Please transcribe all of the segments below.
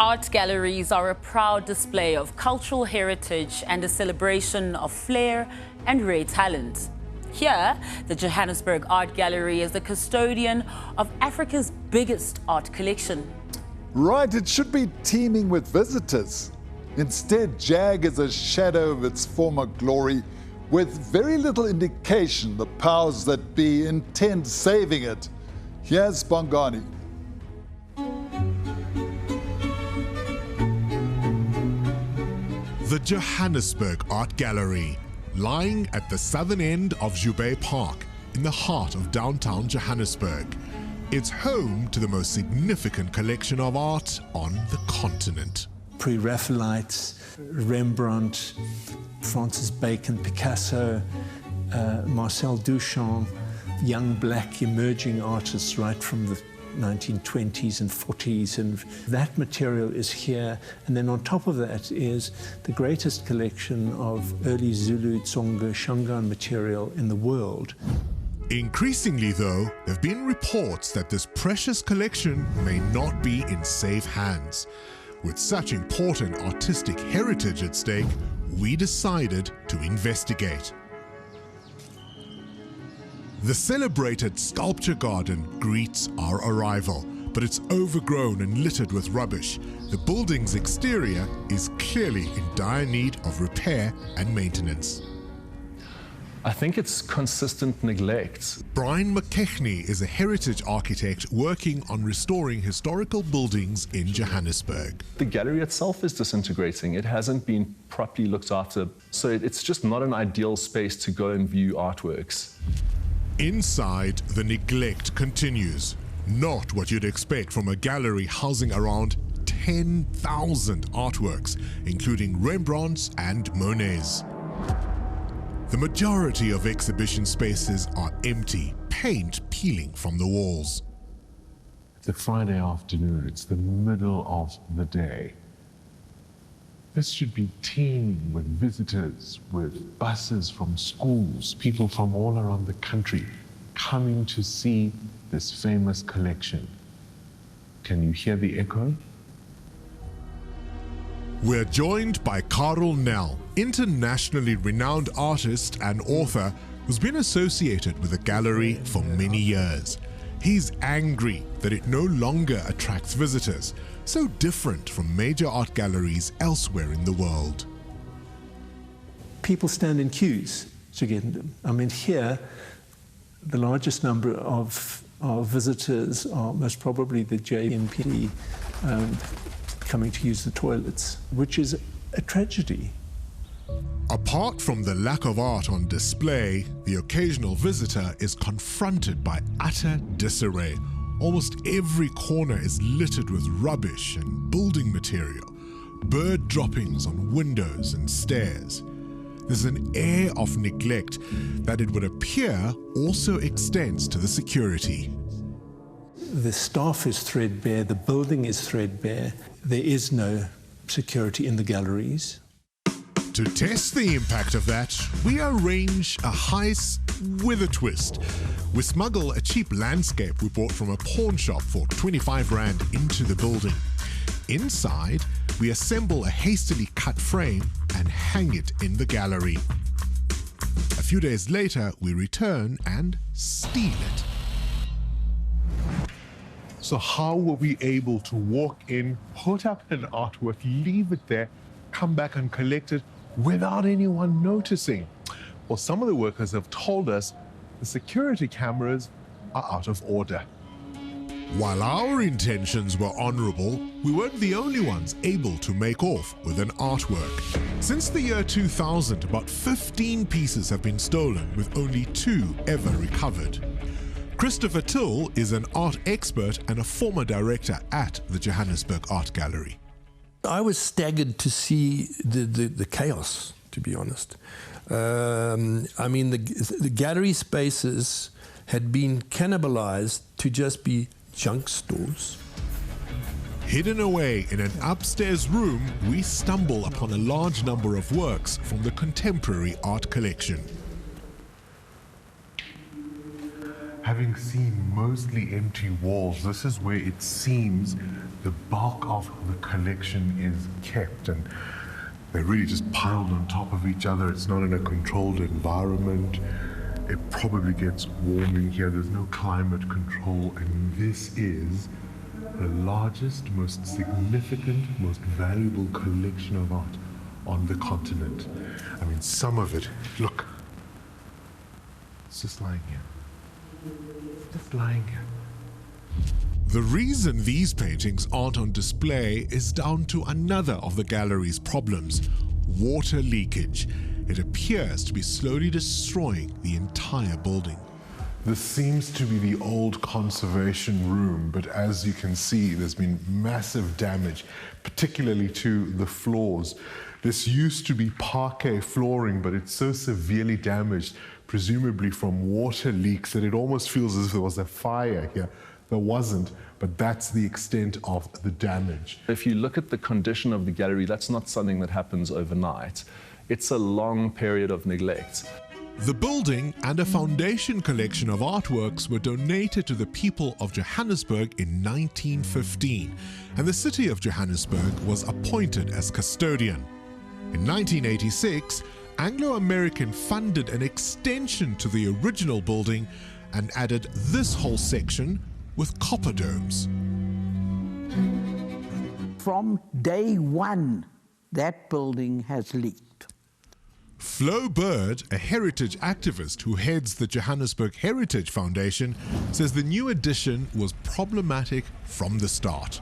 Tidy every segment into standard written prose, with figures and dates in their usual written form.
Art galleries are a proud display of cultural heritage and a celebration of flair and rare talent. Here, the Johannesburg Art Gallery is the custodian of Africa's biggest art collection. Right, it should be teeming with visitors. Instead, JAG is a shadow of its former glory, with very little indication the powers that be intend saving it. Here's Bongani. The Johannesburg Art Gallery, lying at the southern end of 𝗍𝗵𝗶𝘀 Park, in the heart of downtown Johannesburg. It's home to the most significant collection of art on the continent. Pre-Raphaelites, Rembrandt, Francis Bacon, Picasso, Marcel Duchamp, young black emerging artists right from the 1920s and 40s, and that material is here. And then on top of that is the greatest collection of early Zulu, Tsonga, Shangaan material in the world. Increasingly, though, there have been reports that this precious collection may not be in safe hands. With such important artistic heritage at stake, we decided to investigate. The celebrated sculpture garden greets our arrival, but it's overgrown and littered with rubbish. The building's exterior is clearly in dire need of repair and maintenance. I think it's consistent neglect. Brian McKechnie is a heritage architect working on restoring historical buildings in Johannesburg. The gallery itself is disintegrating. It hasn't been properly looked after, so it's just not an ideal space to go and view artworks. Inside, the neglect continues. Not what you'd expect from a gallery housing around 10,000 artworks, including Rembrandts and Monets. The majority of exhibition spaces are empty, paint peeling from the walls. It's a Friday afternoon, it's the middle of the day. This should be teeming with visitors, with buses from schools, people from all around the country coming to see this famous collection. Can you hear the echo? We're joined by Carl Nel, internationally renowned artist and author who's been associated with the gallery for many years. He's angry that it no longer attracts visitors, so different from major art galleries elsewhere in the world. People stand in queues to get in them. I mean, here, the largest number of visitors are most probably the JMP coming to use the toilets, which is a tragedy. Apart from the lack of art on display, the occasional visitor is confronted by utter disarray. Almost every corner is littered with rubbish and building material, bird droppings on windows and stairs. There's an air of neglect that it would appear also extends to the security. The staff is threadbare, the building is threadbare. There is no security in the galleries. To test the impact of that, we arrange a heist with a twist. We smuggle a cheap landscape we bought from a pawn shop for 25 Rand into the building. Inside, we assemble a hastily cut frame and hang it in the gallery. A few days later, we return and steal it. So how were we able to walk in, put up an artwork, leave it there, come back and collect it without anyone noticing? Well, some of the workers have told us the security cameras are out of order. While our intentions were honorable, we weren't the only ones able to make off with an artwork. Since the year 2000, about 15 pieces have been stolen, with only 2 ever recovered. 𝗀𝗄𝗏 is an art expert and a former director at the Johannesburg Art Gallery. I was staggered to see the chaos, to be honest. I mean, the gallery spaces had been cannibalized to just be junk stores. Hidden away in an upstairs room, we stumble upon a large number of works from the contemporary art collection. having seen mostly empty walls, this is where it seems the bulk of the collection is kept, and they're really just piled on top of each other. It's not in a controlled environment. It probably gets warm in here. There's no climate control, and this is the largest, most significant, most valuable collection of art on the continent. I mean, some of it, look, it's just lying here. Just lying here. The reason these paintings aren't on display is down to another of the gallery's problems: water leakage. It appears to be slowly destroying the entire building. This seems to be the old conservation room, but as you can see, there's been massive damage, particularly to the floors. This used to be parquet flooring, but it's so severely damaged, presumably from water leaks, that it almost feels as if there was a fire here. There wasn't, but that's the extent of the damage. If you look at the condition of the gallery, that's not something that happens overnight. It's a long period of neglect. The building and a foundation collection of artworks were donated to the people of Johannesburg in 1915, and the city of Johannesburg was appointed as custodian. In 1986, Anglo-American funded an extension to the original building and added this whole section with copper domes. From day one, that building has leaked. 𝗶𝗶𝗴𝗶, a heritage activist who heads the Johannesburg Heritage Foundation, says the new addition was problematic from the start.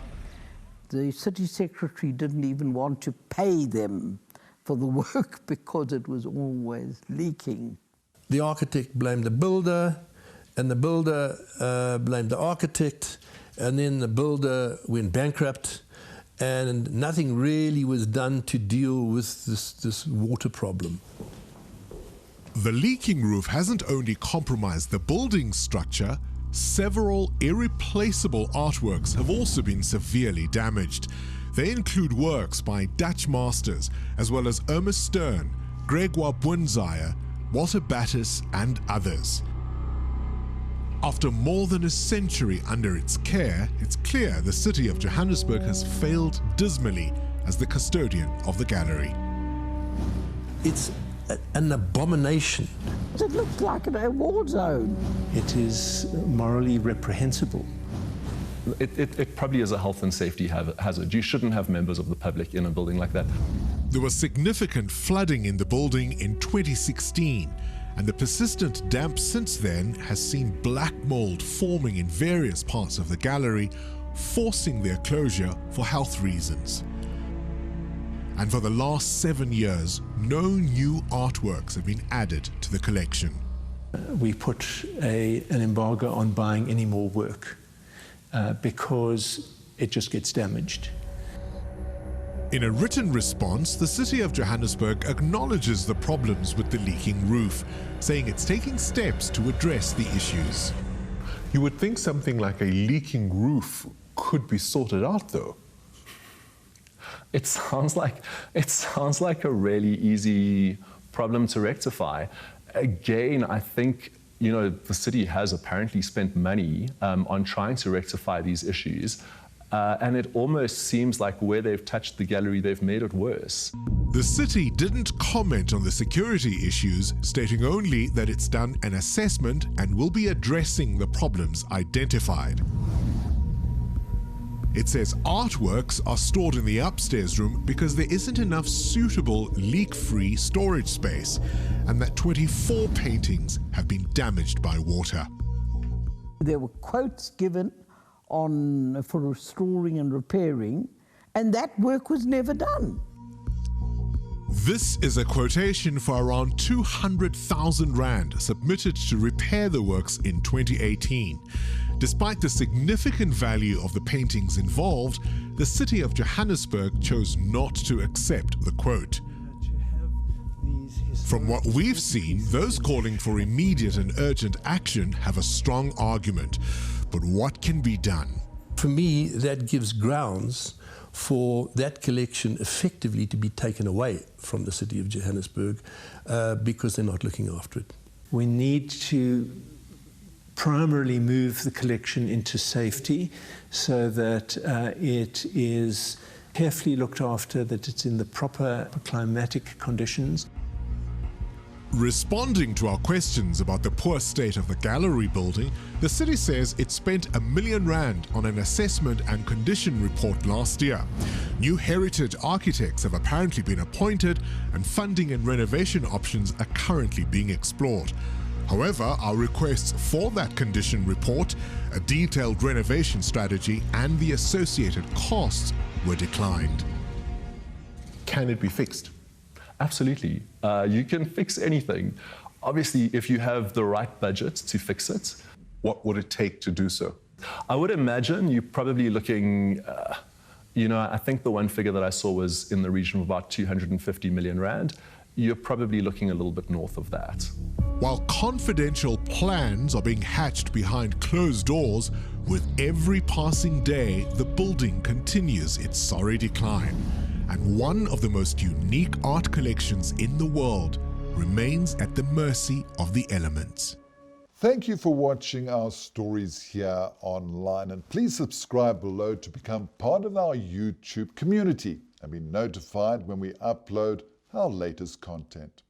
The city secretary didn't even want to pay them for the work because it was always leaking. The architect blamed the builder, and the builder blamed the architect, and then the builder went bankrupt, and nothing really was done to deal with this water problem. The leaking roof hasn't only compromised the building's structure, several irreplaceable artworks have also been severely damaged. They include works by Dutch masters, as well as Ernest Stern, Gerard Sekoto, Walter Battiss, and others. After more than a century under its care, it's clear the city of Johannesburg has failed dismally as the custodian of the gallery. It's an abomination. It looks like a war zone. It is morally reprehensible. It probably is a health and safety hazard. You shouldn't have members of the public in a building like that. There was significant flooding in the building in 2016, and the persistent damp since then has seen black mold forming in various parts of the gallery, forcing their closure for health reasons. And for the last 7 years, no new artworks have been added to the collection. We put an embargo on buying any more work because it just gets damaged. In a written response, the city of Johannesburg acknowledges the problems with the leaking roof, saying it's taking steps to address the issues. You would think something like a leaking roof could be sorted out, though. It sounds like a really easy problem to rectify. Again, I think, you know, the city has apparently spent money on trying to rectify these issues. And it almost seems like where they've touched the gallery, they've made it worse. The city didn't comment on the security issues, stating only that it's done an assessment and will be addressing the problems identified. It says artworks are stored in the upstairs room because there isn't enough suitable leak-free storage space, and that 24 paintings have been damaged by water. There were quotes given for restoring and repairing, and that work was never done. This is a quotation for around 200,000 rand submitted to repair the works in 2018. Despite the significant value of the paintings involved, the city of Johannesburg chose not to accept the quote. From what we've seen, those calling for immediate and urgent action have a strong argument. But what can be done? For me, that gives grounds for that collection effectively to be taken away from the city of Johannesburg because they're not looking after it. We need to primarily move the collection into safety so that it is carefully looked after, that it's in the proper climatic conditions. Responding to our questions about the poor state of the gallery building, the city says it spent R1 million on an assessment and condition report last year. New heritage architects have apparently been appointed, and funding and renovation options are currently being explored. However, our requests for that condition report, a detailed renovation strategy, and the associated costs were declined. Can it be fixed? Absolutely. You can fix anything. Obviously, if you have the right budget to fix it. What would it take to do so? I would imagine you're probably looking, I think the one figure that I saw was in the region of about 250 million rand. You're probably looking a little bit north of that. While confidential plans are being hatched behind closed doors, with every passing day, the building continues its sorry decline. And one of the most unique art collections in the world remains at the mercy of the elements. Thank you for watching our stories here online, and please subscribe below to become part of our YouTube community and be notified when we upload our latest content.